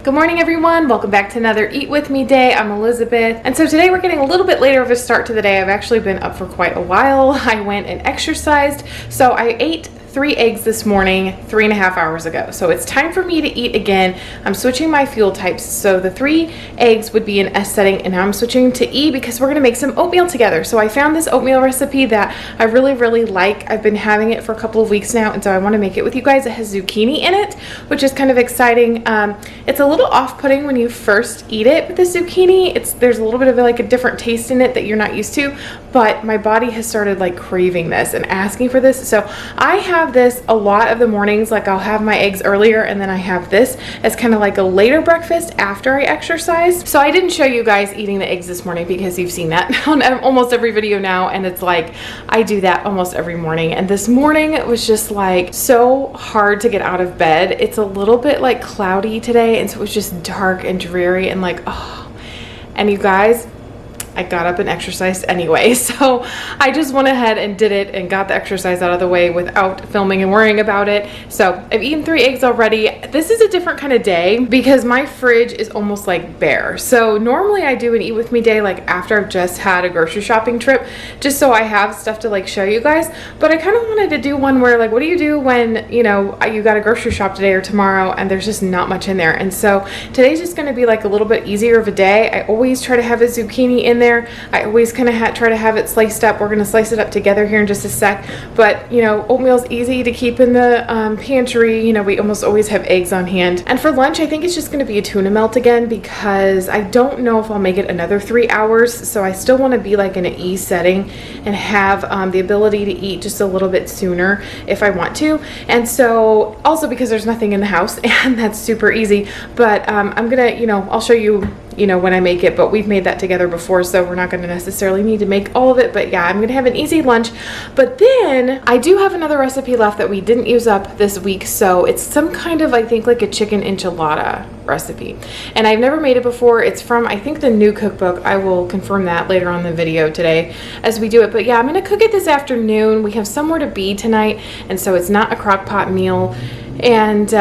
Good morning everyone, welcome back to another Eat With Me day. I'm Elizabeth, and so today we're getting a little bit later of a start to the day. I've actually been up for quite a while. I went and exercised, so I ate 3 eggs this morning 3.5 hours ago. So it's time for me to eat again. I'm switching my fuel types. So the 3 eggs would be in S setting, and now I'm switching to E because we're gonna make some oatmeal together. So I found this oatmeal recipe that I really like. I've been having it for a couple of weeks now, and so I wanna make it with you guys. It has zucchini in it, which is kind of exciting. It's a little off-putting when you first eat it with the zucchini. There's a little bit of like a different taste in it that you're not used to, but my body has started like craving this and asking for this. So I have this a lot of the mornings. Like I'll have my eggs earlier, and then I have this as kind of like a later breakfast after I exercise. So I didn't show you guys eating the eggs this morning because you've seen that on almost every video now, and it's like I do that almost every morning. And this morning it was just like so hard to get out of bed. It's a little bit like cloudy today, and so it was just dark and dreary and like, oh. And you guys, I got up and exercised anyway. So I just went ahead and did it and got the exercise out of the way without filming and worrying about it. So I've eaten 3 eggs already. This is a different kind of day because my fridge is almost like bare. So normally I do an Eat With Me day like after I've just had a grocery shopping trip, just so I have stuff to like show you guys. But I kind of wanted to do one where like, what do you do when, you know, you got a grocery shop today or tomorrow and there's just not much in there. And so today's just going to be like a little bit easier of a day. I always try to have a zucchini in there. I always kind of try to have it sliced up. We're going to slice it up together here in just a sec. But, you know, oatmeal's easy to keep in the pantry. You know, we almost always have eggs on hand. And for lunch, I think it's just going to be a tuna melt again because I don't know if I'll make it another 3 hours. So I still want to be like in an E setting and have the ability to eat just a little bit sooner if I want to. And so also because there's nothing in the house and that's super easy. But I'm going to, you know, I'll show you, you know, when I make it, but we've made that together before, so we're not going to necessarily need to make all of it. But yeah, I'm going to have an easy lunch. But then I do have another recipe left that we didn't use up this week. So it's some kind of, I think, like a chicken enchilada recipe, and I've never made it before. It's from, I think, the new cookbook. I will confirm that later on in the video today as we do it. But yeah, I'm going to cook it this afternoon. We have somewhere to be tonight, and so it's not a crock pot meal. And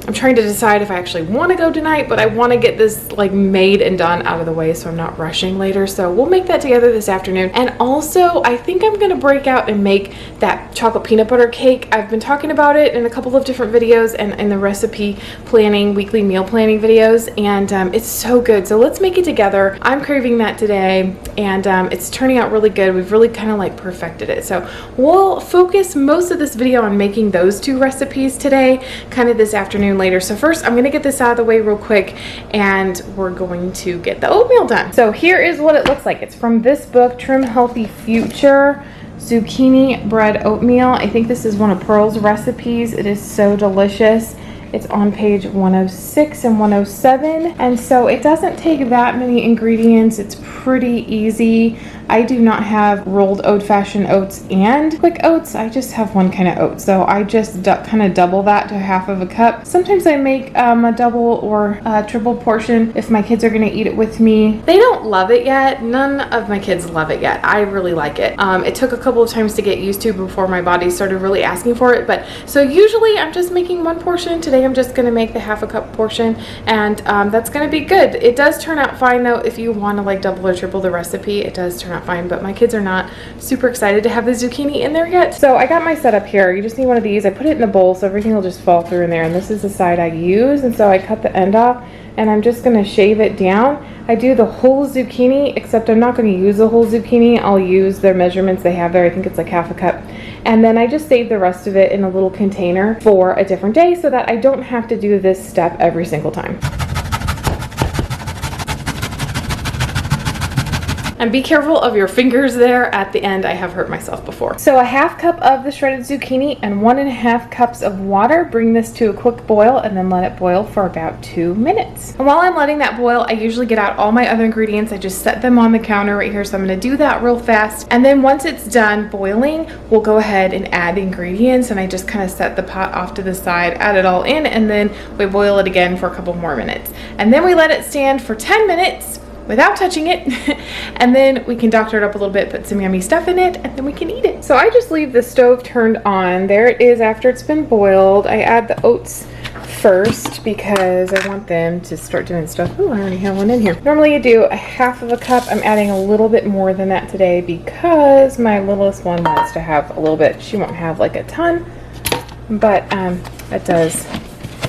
I'm trying to decide if I actually want to go tonight, but I want to get this like made and done out of the way so I'm not rushing later. So we'll make that together this afternoon. And also, I think I'm going to break out and make that chocolate peanut butter cake. I've been talking about it in a couple of different videos and in the recipe planning, weekly meal planning videos, and it's so good. So let's make it together. I'm craving that today, and it's turning out really good. We've really kind of like perfected it. So we'll focus most of this video on making those 2 recipes today, kind of this afternoon later. So first I'm going to get this out of the way real quick, and we're going to get the oatmeal done. So here is what it looks like. It's from this book, Trim Healthy Future Zucchini Bread Oatmeal. I think this is one of Pearl's recipes. It is so delicious. It's on page 106 and 107, and so it doesn't take that many ingredients. It's pretty easy. I do not have rolled old-fashioned oats and quick oats. I just have one kind of oat, so I just kind of double that to 1/2 cup. Sometimes I make a double or a triple portion if my kids are going to eat it with me. They don't love it yet. None of my kids love it yet. I really like it. It took a couple of times to get used to before my body started really asking for it, but so usually I'm just making 1 portion. Today I'm just going to make the 1/2 cup portion, and that's going to be good. It does turn out fine though. If you want to like double or triple the recipe, it does turn out fine, but my kids are not super excited to have the zucchini in there yet. So I got my setup here. You just need one of these. I put it in a bowl so everything will just fall through in there, and this is the side I use, and so I cut the end off, and I'm just going to shave it down. I do the whole zucchini, except I'm not going to use the whole zucchini. I'll use their measurements they have there. I think it's like 1/2 cup. And then I just save the rest of it in a little container for a different day so that I don't have to do this step every single time. And be careful of your fingers there at the end. I have hurt myself before. So a 1/2 cup of the shredded zucchini and 1.5 cups of water. Bring this to a quick boil and then let it boil for about 2 minutes. And while I'm letting that boil, I usually get out all my other ingredients. I just set them on the counter right here. So I'm going to do that real fast. And then once it's done boiling, we'll go ahead and add the ingredients. And I just kind of set the pot off to the side, add it all in, and then we boil it again for a couple more minutes. And then we let it stand for 10 minutes without touching it, and then we can doctor it up a little bit, put some yummy stuff in it, and then we can eat it. So I just leave the stove turned on. There it is after it's been boiled. I add the oats first because I want them to start doing stuff. Oh, I already have one in here. Normally you do a half of a cup. I'm adding a little bit more than that today because my littlest one wants to have a little bit. She won't have like a ton, but that does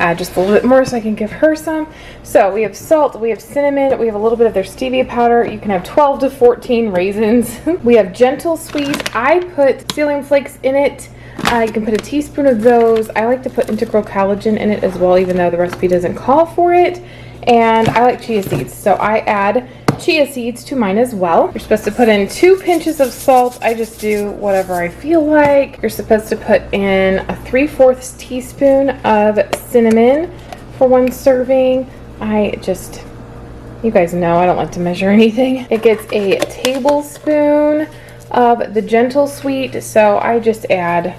add just a little bit more so I can give her some. So we have salt, we have cinnamon, we have a little bit of their stevia powder. You can have 12 to 14 raisins. We have gentle sweet. I put psyllium flakes in it. You can put a teaspoon of those. I like to put integral collagen in it as well, even though the recipe doesn't call for it. And I like chia seeds, so I add chia seeds to mine as well. You're supposed to put in 2 pinches of salt. I just do whatever I feel like. You're supposed to put in a 3/4 teaspoon of cinnamon for 1 serving. You guys know I don't like to measure anything. It gets a tablespoon of the gentle sweet, so I just add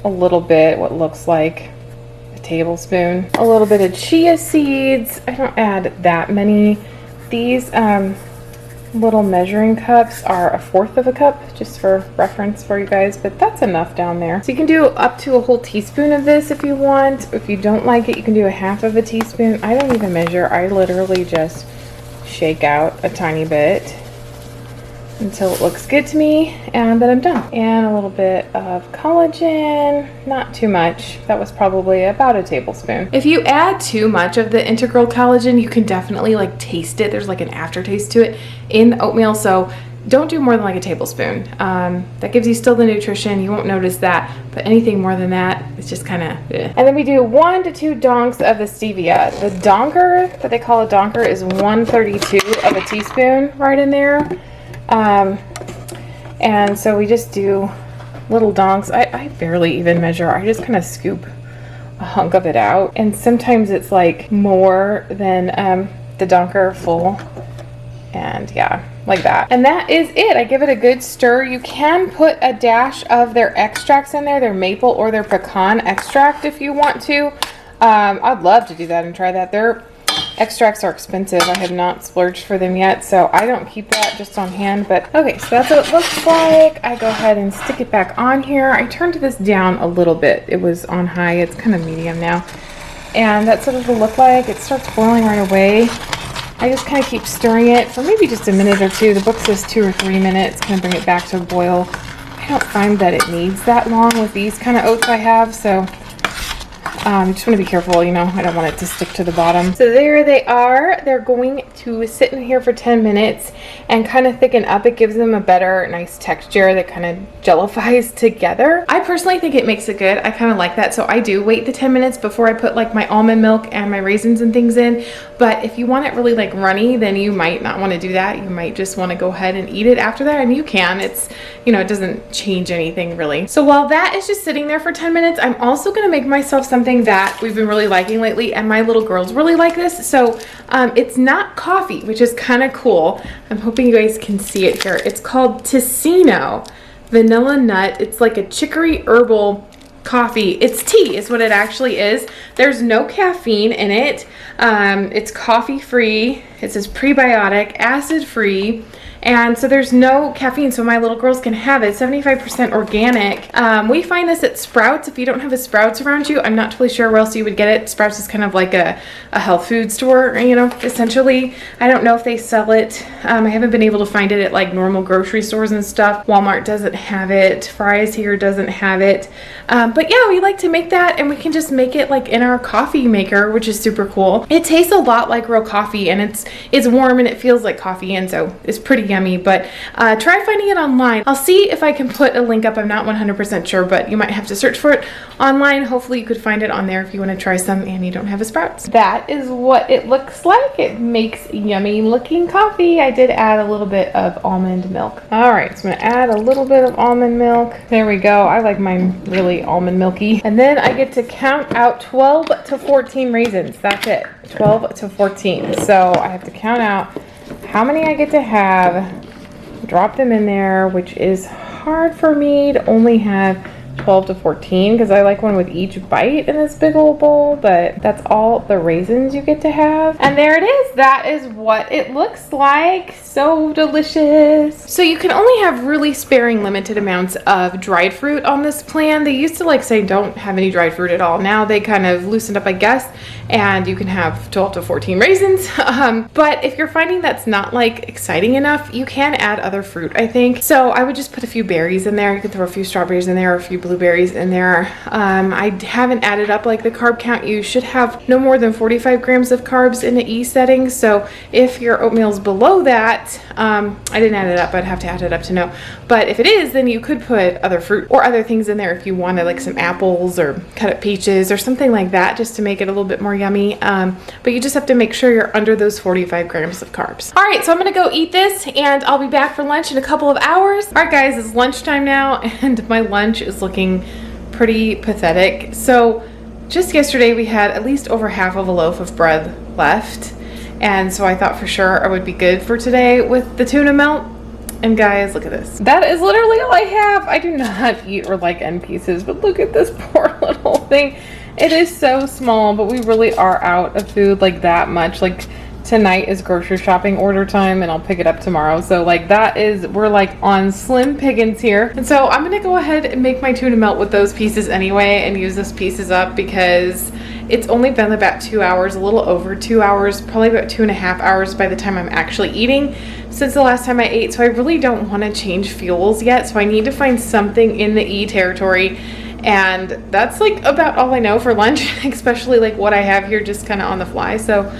a little bit, what looks like a tablespoon. A little bit of chia seeds. I don't add that many. These little measuring cups are 1/4 of a cup, just for reference for you guys, but that's enough down there. So you can do up to a whole teaspoon of this if you want. If you don't like it, you can do a half of a teaspoon. I don't even measure. I literally just shake out a tiny bit until it looks good to me, and then I'm done. And a little bit of collagen, not too much. That was probably about a tablespoon. If you add too much of the integral collagen, you can definitely like taste it. There's like an aftertaste to it in the oatmeal, so don't do more than like a tablespoon. That gives you still the nutrition. You won't notice that, but anything more than that, it's just kind of eh. And then we do 1 to 2 donks of the stevia. The donker, that they call a donker, is 1/32 of a teaspoon right in there. And so we just do little donks. I barely even measure. I just kind of scoop a hunk of it out. And sometimes it's like more than the donker full. And yeah, like that. And that is it. I give it a good stir. You can put a dash of their extracts in there, their maple or their pecan extract if you want to. I'd love to do that and try that. Their extracts are expensive. I have not splurged for them yet, so I don't keep that just on hand. But okay, so that's what it looks like. I go ahead and stick it back on here. I turned this down a little bit. It was on high. It's kind of medium now. And that's what it'll look like. It starts boiling right away. I just kind of keep stirring it for maybe just a minute or 2. The book says 2 or 3 minutes. Kind of bring it back to a boil. I don't find that it needs that long with these kind of oats I have, so just want to be careful, you know, I don't want it to stick to the bottom. So there they are. They're going to sit in here for 10 minutes and kind of thicken up. It gives them a better, nice texture that kind of jellifies together. I personally think it makes it good. I kind of like that. So I do wait the 10 minutes before I put like my almond milk and my raisins and things in. But if you want it really like runny, then you might not want to do that. You might just want to go ahead and eat it after that. And you can. It's, you know, it doesn't change anything really. So while that is just sitting there for 10 minutes, I'm also going to make myself something that we've been really liking lately, and my little girls really like this. So it's not coffee, which is kind of cool. I'm hoping you guys can see it here. It's called Ticino Vanilla Nut. It's like a chicory herbal coffee. It's tea is what it actually is. There's no caffeine in it. It's coffee free. It says prebiotic, acid free. And so there's no caffeine, so my little girls can have it. 75% organic. We find this at Sprouts. If you don't have a Sprouts around you, I'm not totally sure where else you would get it. Sprouts is kind of like a health food store, you know, essentially. I don't know if they sell it. I haven't been able to find it at like normal grocery stores and stuff. Walmart doesn't have it. Fry's here doesn't have it. But yeah, we like to make that, and we can just make it like in our coffee maker, which is super cool. It tastes a lot like real coffee, and it's warm and it feels like coffee, and so it's pretty yummy. But try finding it online. I'll see if I can put a link up. I'm not 100% sure, but you might have to search for it online. Hopefully you could find it on there if you want to try some and you don't have a Sprouts. That is what it looks like. It makes yummy looking coffee. I did add a little bit of almond milk. All right, so I'm gonna add a little bit of almond milk. There we go. I like mine really almond milky. And then I get to count out 12 to 14 raisins. That's it, 12 to 14. So I have to count out how many I get to have, drop them in there, which is hard for me to only have 12 to 14 because I like one with each bite in this big old bowl, but that's all the raisins you get to have. And there it is. That is what it looks like. So delicious. So you can only have really sparing limited amounts of dried fruit on this plan. They used to like say don't have any dried fruit at all. Now they kind of loosened up, I guess, and you can have 12 to 14 raisins. But if you're finding that's not like exciting enough, you can add other fruit, I think. So I would just put a few berries in there. You could throw a few strawberries in there or a few blueberries in there. I haven't added up like the carb count. You should have no more than 45 grams of carbs in the E setting. So if your oatmeal is below that, I didn't add it up. I'd have to add it up to know. But if it is, then you could put other fruit or other things in there if you wanted, like some apples or cut up peaches or something like that, just to make it a little bit more yummy. But you just have to make sure you're under those 45 grams of carbs. All right, so I'm gonna go eat this and I'll be back for lunch in a couple of hours. All right guys, it's lunchtime now and my lunch is looking pretty pathetic. So just yesterday we had at least over half of a loaf of bread left. And so I thought for sure I would be good for today with the tuna melt. And guys, look at this. That is literally all I have. I do not eat or like end pieces, but look at this poor little thing. It is so small, but we really are out of food like that much. Like tonight is grocery shopping order time and I'll pick it up tomorrow. So like that is, we're like on slim pickings here. And so I'm gonna go ahead and make my tuna melt with those pieces anyway and use those pieces up because it's only been about 2 hours, a little over 2 hours, probably about 2.5 hours by the time I'm actually eating since the last time I ate. So I really don't want to change fuels yet. So I need to find something in the E territory. And that's like about all I know for lunch, especially like what I have here just kind of on the fly. So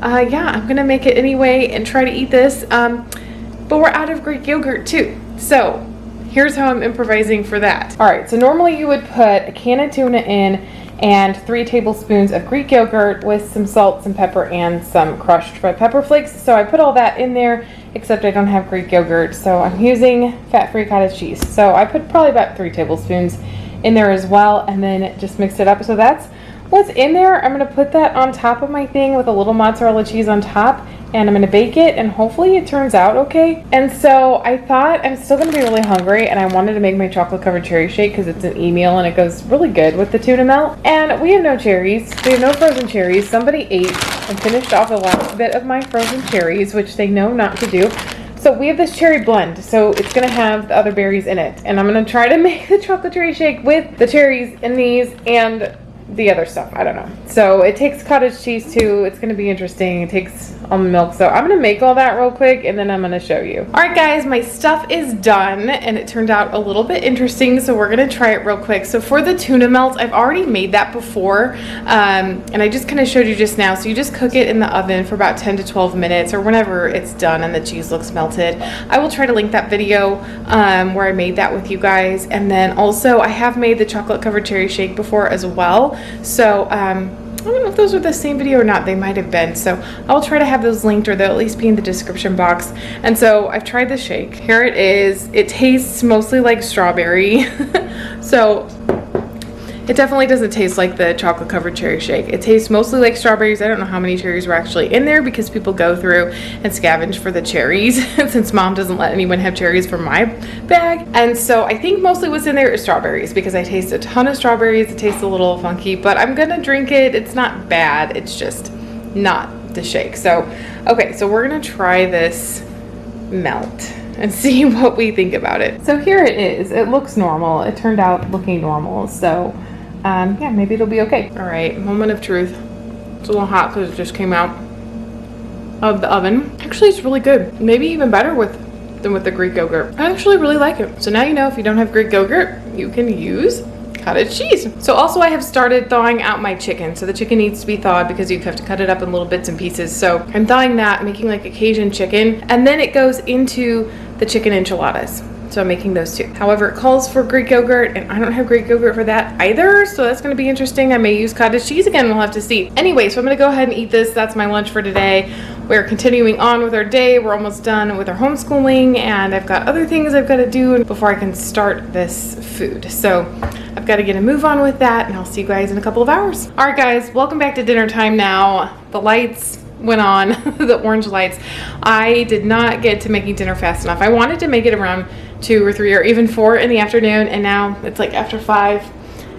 yeah, I'm gonna make it anyway and try to eat this. But we're out of Greek yogurt too. So here's how I'm improvising for that. All right, so normally you would put a can of tuna in and 3 tablespoons of Greek yogurt with some salt, some pepper, and some crushed red pepper flakes. So I put all that in there, except I don't have Greek yogurt, so I'm using fat-free cottage cheese. So I put probably about 3 tablespoons in there as well, and then just mix it up. So that's what's in there. I'm gonna put that on top of my thing with a little mozzarella cheese on top, and I'm gonna bake it, and hopefully it turns out okay. And so I thought I'm still gonna be really hungry, and I wanted to make my chocolate covered cherry shake because it's an E-meal and it goes really good with the tuna melt. And we have no cherries. We have no frozen cherries. Somebody ate and finished off the last bit of my frozen cherries, which they know not to do. So we have this cherry blend, so it's gonna have the other berries in it. And I'm gonna try to make the chocolate cherry shake with the cherries in these and the other stuff, I don't know. So it takes cottage cheese too. It's gonna be interesting. It takes almond milk. So I'm gonna make all that real quick and then I'm gonna show you. All right guys, my stuff is done and it turned out a little bit interesting. So we're gonna try it real quick. So for the tuna melt, I've already made that before. And I just kind of showed you just now. So you just cook it in the oven for about 10 to 12 minutes or whenever it's done and the cheese looks melted. I will try to link that video where I made that with you guys. And then also I have made the chocolate covered cherry shake before as well. So I don't know if those are the same video or not. They might have been. So I'll try to have those linked or they'll at least be in the description box. And so I've tried the shake. Here it is. It tastes mostly like strawberry. So it definitely doesn't taste like the chocolate covered cherry shake. It tastes mostly like strawberries. I don't know how many cherries were actually in there because people go through and scavenge for the cherries since mom doesn't let anyone have cherries from my bag. And so I think mostly what's in there is strawberries because I taste a ton of strawberries. It tastes a little funky, but I'm gonna drink it. It's not bad. It's just not the shake. So, okay, so we're gonna try this melt and see what we think about it. So here it is. It looks normal. It turned out looking normal. So yeah, maybe it'll be okay. All right, moment of truth. It's a little hot because it just came out of the oven. Actually, it's really good. Maybe even better than with the Greek yogurt. I actually really like it. So now you know if you don't have Greek yogurt, you can use cottage cheese. So also I have started thawing out my chicken. So the chicken needs to be thawed because you have to cut it up in little bits and pieces. So I'm thawing that, making like a Cajun chicken, and then it goes into the chicken enchiladas. So I'm making those too. However, it calls for Greek yogurt and I don't have Greek yogurt for that either. So that's gonna be interesting. I may use cottage cheese again, we'll have to see. Anyway, so I'm gonna go ahead and eat this. That's my lunch for today. We're continuing on with our day. We're almost done with our homeschooling and I've got other things I've gotta do before I can start this food. So I've gotta get a move on with that and I'll see you guys in a couple of hours. All right guys, welcome back to dinner time now. The lights went on, the orange lights. I did not get to making dinner fast enough. I wanted to make it around 2 or 3 or even 4 in the afternoon, and now it's like after 5.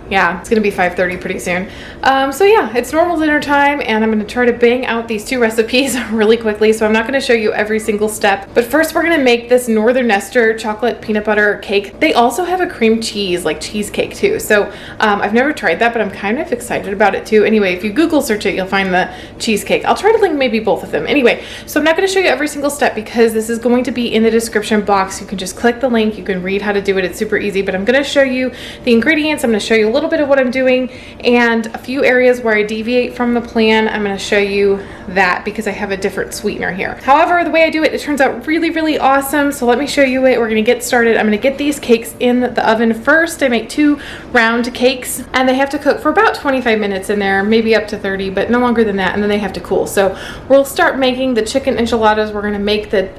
Yeah, it's gonna be 5:30 pretty soon. So yeah, it's normal dinner time, and I'm gonna try to bang out these 2 recipes really quickly. So I'm not gonna show you every single step, but first we're gonna make this Northern Nestor chocolate peanut butter cake. They also have a cream cheese, like cheesecake too. So I've never tried that, but I'm kind of excited about it too. Anyway, if you Google search it, you'll find the cheesecake. I'll try to link maybe both of them. Anyway, so I'm not gonna show you every single step because this is going to be in the description box. You can just click the link, you can read how to do it. It's super easy, but I'm gonna show you the ingredients. I'm gonna show you a little bit of what I'm doing and a few areas where I deviate from the plan. I'm going to show you that because I have a different sweetener here. However, the way I do it, it turns out really, really awesome. So let me show you it. We're going to get started. I'm going to get these cakes in the oven first. I make 2 round cakes, and they have to cook for about 25 minutes in there, maybe up to 30, but no longer than that, and then they have to cool. So we'll start making the chicken enchiladas. We're going to make the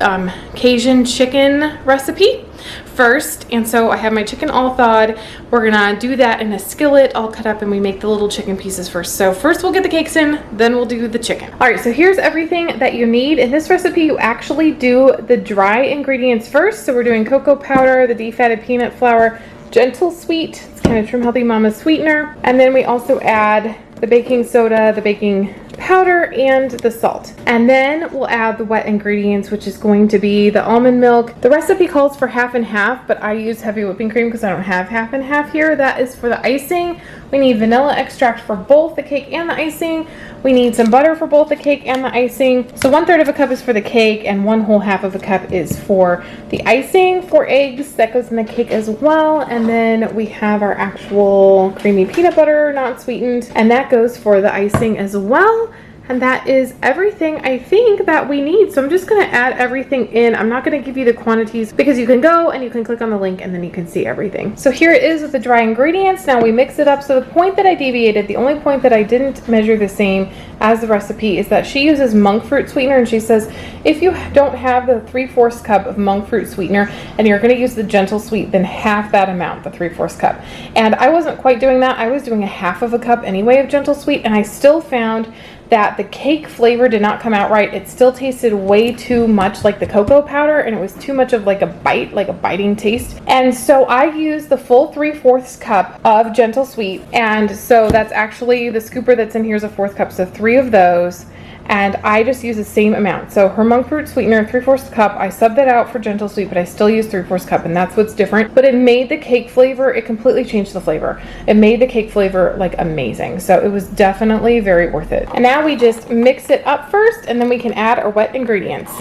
Cajun chicken recipe first, and so I have my chicken all thawed. We're gonna do that in a skillet all cut up, and we make the little chicken pieces first. So first we'll get the cakes in, then we'll do the chicken. All right, so here's everything that you need. In this recipe, you actually do the dry ingredients first. So we're doing cocoa powder, the defatted peanut flour, gentle sweet, it's kind of Trim Healthy Mama's sweetener, and then we also add the baking soda, the baking powder, and the salt. And then we'll add the wet ingredients, which is going to be the almond milk. The recipe calls for half and half, but I use heavy whipping cream because I don't have half and half here. That is for the icing. We need vanilla extract for both the cake and the icing. We need some butter for both the cake and the icing. So 1/3 of a cup is for the cake, and 1/2 of a cup is for the icing. 4 eggs, that goes in the cake as well. And then we have our actual creamy peanut butter, not sweetened, and that goes for the icing as well. And that is everything I think that we need. So I'm just gonna add everything in. I'm not gonna give you the quantities because you can go and you can click on the link and then you can see everything. So here it is with the dry ingredients. Now we mix it up. So the point that I deviated, the only point that I didn't measure the same as the recipe is that she uses monk fruit sweetener, and she says if you don't have the 3/4 cup of monk fruit sweetener and you're gonna use the gentle sweet, then half that amount, the 3/4 cup. And I wasn't quite doing that. I was doing a half of a cup anyway of gentle sweet, and I still found that the cake flavor did not come out right. It still tasted way too much like the cocoa powder, and it was too much of like a bite, like a biting taste. And so I used the full 3/4 cup of gentle sweet, and so that's actually the scooper that's in here is a 1/4 cup, so 3 of those. And I just use the same amount. So her monk fruit sweetener, 3/4 cup, I subbed that out for gentle sweet, but I still use 3/4 cup, and that's what's different. But it made the cake flavor, it completely changed the flavor. It made the cake flavor like amazing. So it was definitely very worth it. And now we just mix it up first, and then we can add our wet ingredients.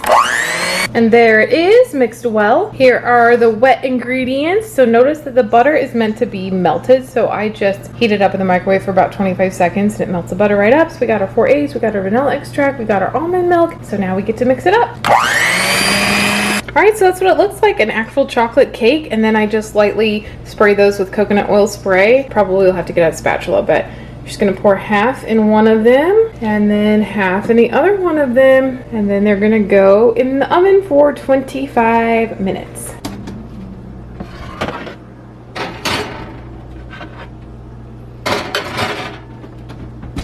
And there it is, mixed well. Here are the wet ingredients. So notice that the butter is meant to be melted. So I just heat it up in the microwave for about 25 seconds and it melts the butter right up. So we got our 4 eggs, we got our vanilla extract, we got our almond milk. So now we get to mix it up. All right, so that's what it looks like, an actual chocolate cake. And then I just lightly spray those with coconut oil spray. Probably will have to get a spatula, but I'm just gonna pour half in one of them and then half in the other one of them. And then they're gonna go in the oven for 25 minutes.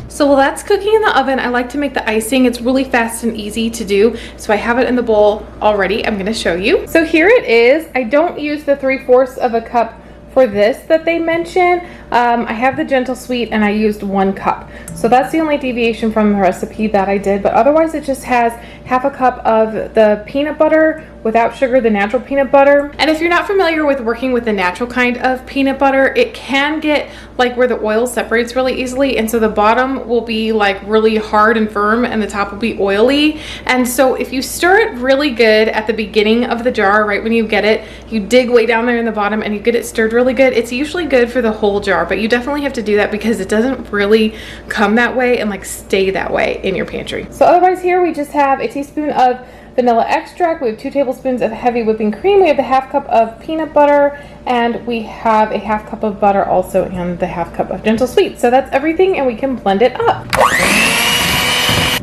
So while that's cooking in the oven, I like to make the icing. It's really fast and easy to do. So I have it in the bowl already. I'm gonna show you. So here it is. I don't use the 3/4 of a cup for this that they mention. I have the gentle sweet and I used 1 cup. So that's the only deviation from the recipe that I did, but otherwise it just has half a cup of the peanut butter without sugar, the natural peanut butter. And if you're not familiar with working with the natural kind of peanut butter, it can get like where the oil separates really easily, and so the bottom will be like really hard and firm and the top will be oily. And so if you stir it really good at the beginning of the jar, right when you get it, you dig way down there in the bottom and you get it stirred really good, it's usually good for the whole jar. But you definitely have to do that because it doesn't really come that way and like stay that way in your pantry. So otherwise here we just have a teaspoon of vanilla extract, we have 2 tablespoons of heavy whipping cream, we have the half cup of peanut butter, and we have a half cup of butter also, and the half cup of gentle sweet. So that's everything, and we can blend it up.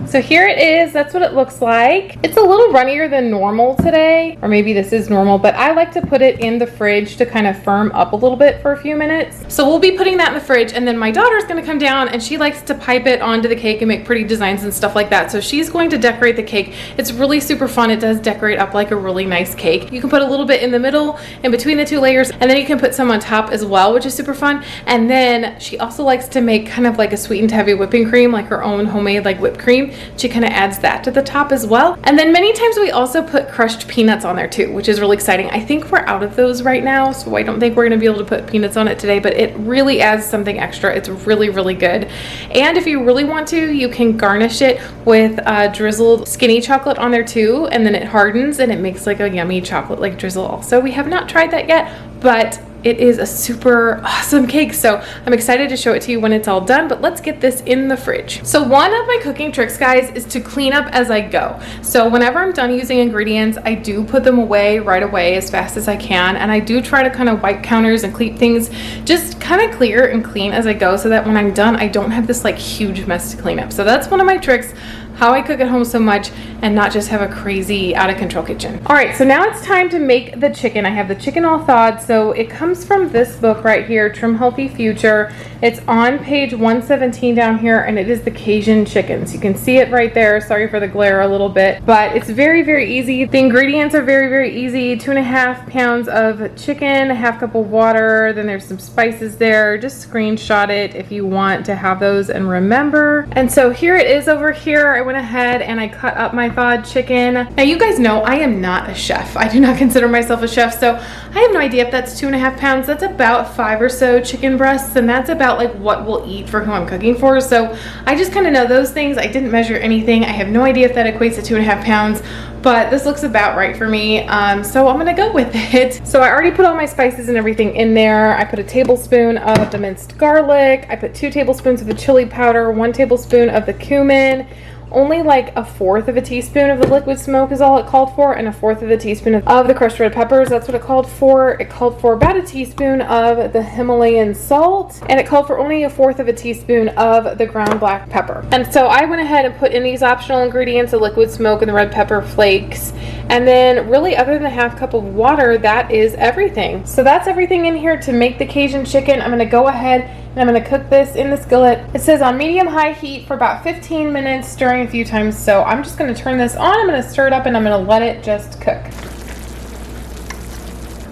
So here it is. That's what it looks like. It's a little runnier than normal today, or maybe this is normal, but I like to put it in the fridge to kind of firm up a little bit for a few minutes. So we'll be putting that in the fridge, and then my daughter's gonna come down and she likes to pipe it onto the cake and make pretty designs and stuff like that. So she's going to decorate the cake. It's really super fun. It does decorate up like a really nice cake. You can put a little bit in the middle in between the two layers, and then you can put some on top as well, which is super fun. And then she also likes to make kind of like a sweetened heavy whipping cream, like her own homemade like whipped cream. She kind of adds that to the top as well. And then many times we also put crushed peanuts on there too, which is really exciting. I think we're out of those right now, so I don't think we're gonna be able to put peanuts on it today, but it really adds something extra. It's really, really good. And if you really want to, you can garnish it with drizzled skinny chocolate on there too, and then it hardens and it makes like a yummy chocolate like drizzle also. We have not tried that yet, but it is a super awesome cake, so I'm excited to show it to you when it's all done, but let's get this in the fridge. So one of my cooking tricks, guys, is to clean up as I go. So whenever I'm done using ingredients, I do put them away right away as fast as I can, and I do try to kind of wipe counters and keep things just kind of clear and clean as I go, so that when I'm done, I don't have this like huge mess to clean up. So that's one of my tricks, how I cook at home so much and not just have a crazy out of control kitchen. All right, so now it's time to make the chicken. I have the chicken all thawed. So it comes from this book right here, Trim Healthy Future. It's on page 117 down here, and it is the Cajun Chicken. So you can see it right there. Sorry for the glare a little bit, but it's very, very easy. The ingredients are very, very easy. 2.5 pounds of chicken, a half cup of water, then there's some spices there. Just screenshot it if you want to have those and remember. And so here it is over here. I went ahead and I cut up my thawed chicken. Now you guys know I am not a chef. I do not consider myself a chef, so I have no idea if that's 2.5 pounds. That's about 5 or so chicken breasts, and that's about like what we'll eat for who I'm cooking for. So I just kind of know those things. I didn't measure anything. I have no idea if that equates to 2.5 pounds, but this looks about right for me, so I'm gonna go with it. So I already put all my spices and everything in there. I put a tablespoon of the minced garlic. I put 2 tablespoons of the chili powder, 1 tablespoon of the cumin. Only like 1/4 of a teaspoon of the liquid smoke is all it called for, and 1/4 of a teaspoon of the crushed red peppers. That's what it called for. It called for about a teaspoon of the Himalayan salt, and it called for only 1/4 of a teaspoon of the ground black pepper. And so I went ahead and put in these optional ingredients, the liquid smoke and the red pepper flakes. And then really, other than a half cup of water, that is everything. So that's everything in here to make the Cajun chicken. I'm gonna go ahead and I'm gonna cook this in the skillet. It says on medium-high heat for about 15 minutes, stirring a few times. So I'm just gonna turn this on, I'm gonna stir it up, and I'm gonna let it just cook.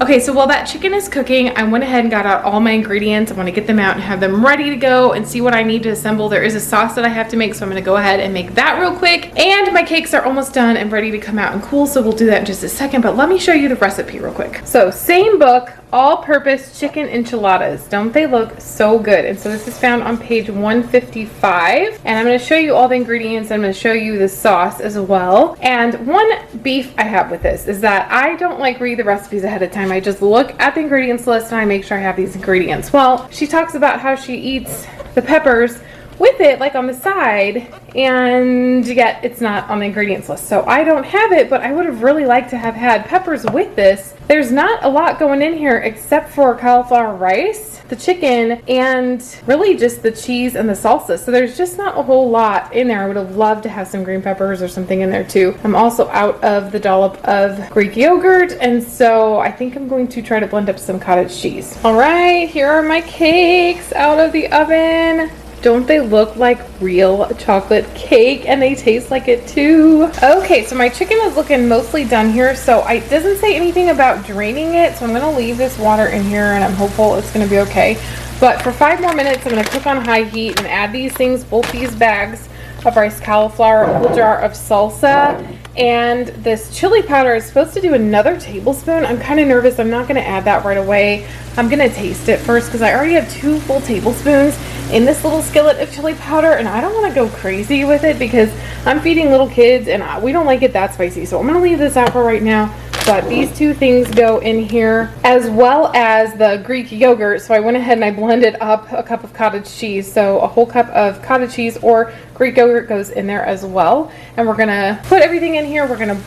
Okay, so while that chicken is cooking, I went ahead and got out all my ingredients. I want to get them out and have them ready to go and see what I need to assemble. There is a sauce that I have to make, so I'm going to go ahead and make that real quick. And my cakes are almost done and ready to come out and cool, so we'll do that in just a second. But let me show you the recipe real quick. So same book, all-purpose chicken enchiladas. Don't they look so good? And so this is found on page 155. And I'm going to show you all the ingredients. I'm going to show you the sauce as well. And one beef I have with this is that I don't like read the recipes ahead of time. I just look at the ingredients list and I make sure I have these ingredients. Well, she talks about how she eats the peppers with it like on the side, and yet it's not on the ingredients list. So I don't have it, but I would have really liked to have had peppers with this. There's not a lot going in here except for cauliflower rice, the chicken, and really just the cheese and the salsa. So there's just not a whole lot in there. I would have loved to have some green peppers or something in there too. I'm also out of the dollop of Greek yogurt, and so I think I'm going to try to blend up some cottage cheese. All right, here are my cakes out of the oven. Don't they look like real chocolate cake? And they taste like it too. Okay, so my chicken is looking mostly done here. So it doesn't say anything about draining it. So I'm gonna leave this water in here and I'm hopeful it's gonna be okay. But for 5 more minutes, I'm gonna cook on high heat and add these things, both these bags of rice cauliflower, a whole jar of salsa, and this chili powder is supposed to do another tablespoon. I'm kind of nervous. I'm not going to add that right away. I'm going to taste it first because I already have 2 full tablespoons in this little skillet of chili powder, and I don't want to go crazy with it because I'm feeding little kids and we don't like it that spicy. So I'm going to leave this out for right now. But these 2 things go in here, as well as the Greek yogurt. So I went ahead and I blended up a cup of cottage cheese. So a whole cup of cottage cheese or Greek yogurt goes in there as well. And we're gonna put everything in here. We're gonna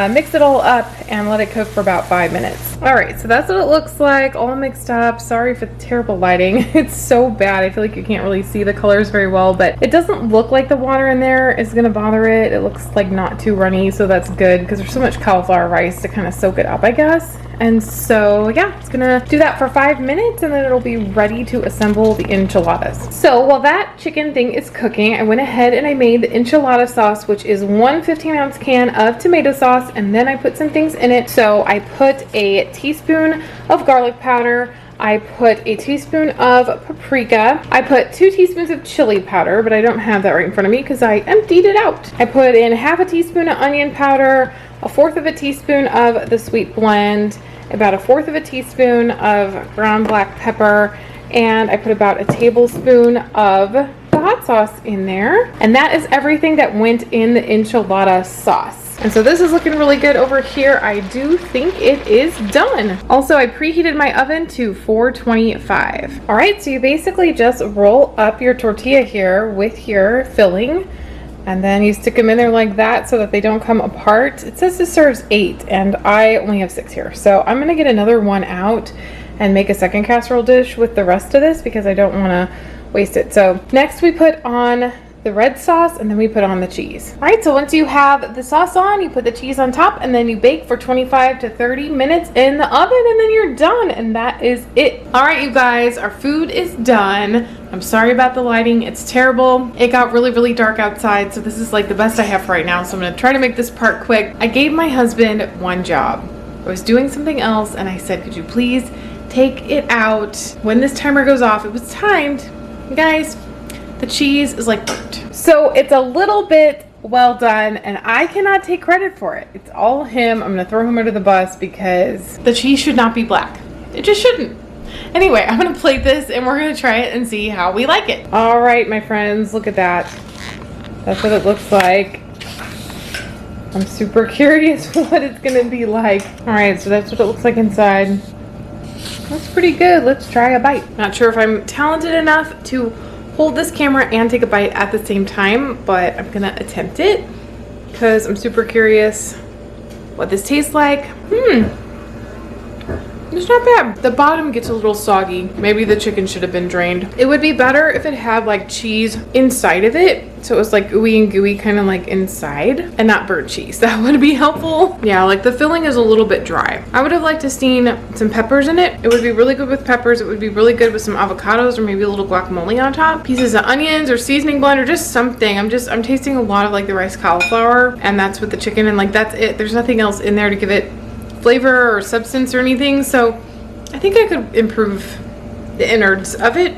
mix it all up and let it cook for about 5 minutes. All right, so that's what it looks like, all mixed up. Sorry for the terrible lighting. It's so bad. I feel like you can't really see the colors very well, but it doesn't look like the water in there is gonna bother it. It looks like not too runny, so that's good because there's so much cauliflower rice to kind of soak it up, I guess. And so yeah, it's gonna do that for 5 minutes and then it'll be ready to assemble the enchiladas. So while that chicken thing is cooking, I went ahead and I made the enchilada sauce, which is 1 15-ounce can of tomato sauce, and then I put some things in it. So I put a teaspoon of garlic powder, I put a teaspoon of paprika, I put 2 teaspoons of chili powder, but I don't have that right in front of me because I emptied it out. I put in half a teaspoon of onion powder, 1/4 of a teaspoon of the sweet blend, about 1/4 of a teaspoon of ground black pepper, and I put about a tablespoon of the hot sauce in there. And that is everything that went in the enchilada sauce. And so this is looking really good over here. I do think it is done. Also, I preheated my oven to 425. All right, so you basically just roll up your tortilla here with your filling, and then you stick them in there like that so that they don't come apart. It says this serves 8 and I only have 6 here. So I'm gonna get another one out and make a second casserole dish with the rest of this because I don't wanna waste it. So next we put on the red sauce and then we put on the cheese. All right, so once you have the sauce on, you put the cheese on top and then you bake for 25 to 30 minutes in the oven and then you're done, and that is it. All right, you guys, our food is done. I'm sorry about the lighting, it's terrible. It got really, really dark outside, so this is like the best I have for right now, so I'm gonna try to make this part quick. I gave my husband one job. I was doing something else and I said, could you please take it out when this timer goes off? It was timed. Guys, the cheese is like burnt. So it's a little bit well done and I cannot take credit for it. It's all him. I'm gonna throw him under the bus because the cheese should not be black. It just shouldn't. Anyway, I'm gonna plate this and we're gonna try it and see how we like it. All right, my friends, look at that. That's what it looks like. I'm super curious what it's gonna be like. All right, so that's what it looks like inside. That's pretty good. Let's try a bite. Not sure if I'm talented enough to hold this camera and take a bite at the same time, but I'm gonna attempt it because I'm super curious what this tastes like. It's not bad. The bottom gets a little soggy. Maybe the chicken should have been drained. It would be better if it had like cheese inside of it. So it was like ooey and gooey kind of like inside and not burnt cheese. That would be helpful. Yeah, like the filling is a little bit dry. I would have liked to seen some peppers in it. It would be really good with peppers. It would be really good with some avocados or maybe a little guacamole on top. Pieces of onions or seasoning blend or just something. I'm tasting a lot of like the rice cauliflower and that's with the chicken and like that's it. There's nothing else in there to give it flavor or substance or anything, so I think I could improve the innards of it.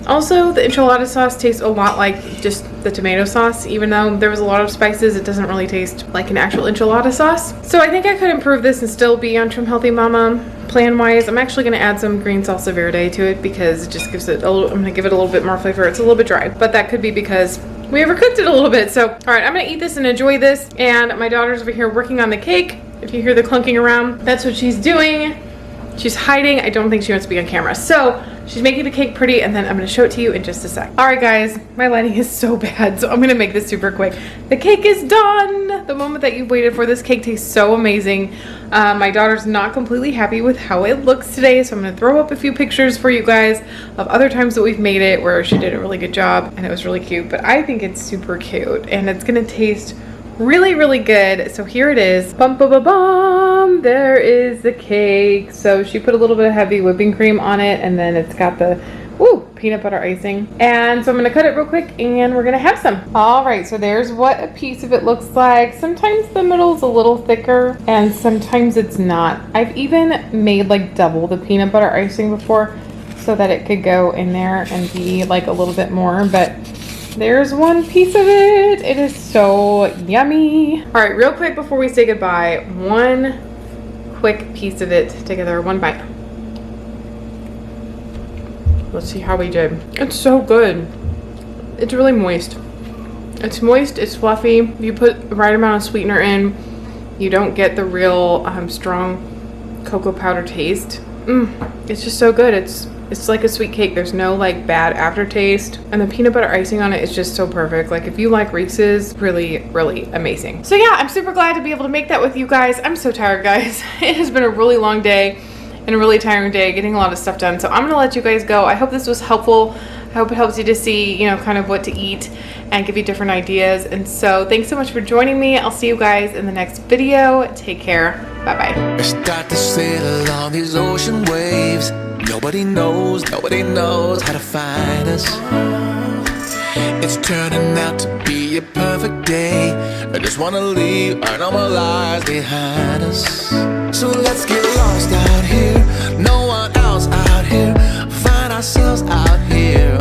Also, the enchilada sauce tastes a lot like just the tomato sauce. Even though there was a lot of spices, it doesn't really taste like an actual enchilada sauce. So I think I could improve this and still be on Trim Healthy Mama plan wise. I'm actually going to add some green salsa verde to it because it just gives it a little, I'm going to give it a little bit more flavor. It's a little bit dry, but that could be because we overcooked it a little bit. So, all right, I'm going to eat this and enjoy this. And my daughter's over here working on the cake. If you hear the clunking around, that's what she's doing. She's hiding. I don't think she wants to be on camera. So she's making the cake pretty and then I'm gonna show it to you in just a sec. All right, guys, my lighting is so bad, so I'm gonna make this super quick. The cake is done. The moment that you've waited for. This cake tastes so amazing. My daughter's not completely happy with how it looks today, so I'm gonna throw up a few pictures for you guys of other times that we've made it where she did a really good job and it was really cute, but I think it's super cute and it's gonna taste really, really good. So here it is. Bum, bum, bum, bum. There is the cake. So she put a little bit of heavy whipping cream on it and then it's got the peanut butter icing. And so I'm gonna cut it real quick and we're gonna have some. All right, so there's what a piece of it looks like. Sometimes the middle's a little thicker and sometimes it's not. I've even made like double the peanut butter icing before so that it could go in there and be like a little bit more, but there's one piece of it. It is so yummy. All right, real quick before we say goodbye, one quick piece of it together, one bite. Let's see how we did. It's so good. It's really moist. It's moist, it's fluffy. You put the right amount of sweetener in. You don't get the real strong cocoa powder taste. It's just so good. It's It's like a sweet cake. There's no like bad aftertaste. And the peanut butter icing on it is just so perfect. Like if you like Reese's, really, really amazing. So yeah, I'm super glad to be able to make that with you guys. I'm so tired, guys. It has been a really long day and a really tiring day getting a lot of stuff done. So I'm gonna let you guys go. I hope this was helpful. I hope it helps you to see, you know, kind of what to eat and give you different ideas. And so thanks so much for joining me. I'll see you guys in the next video. Take care. Bye-bye. We start to sail along these ocean waves. Nobody knows how to find us. It's turning out to be a perfect day. I just wanna leave our normal lives behind us. So let's get lost out here. No one else out here. Find ourselves out here.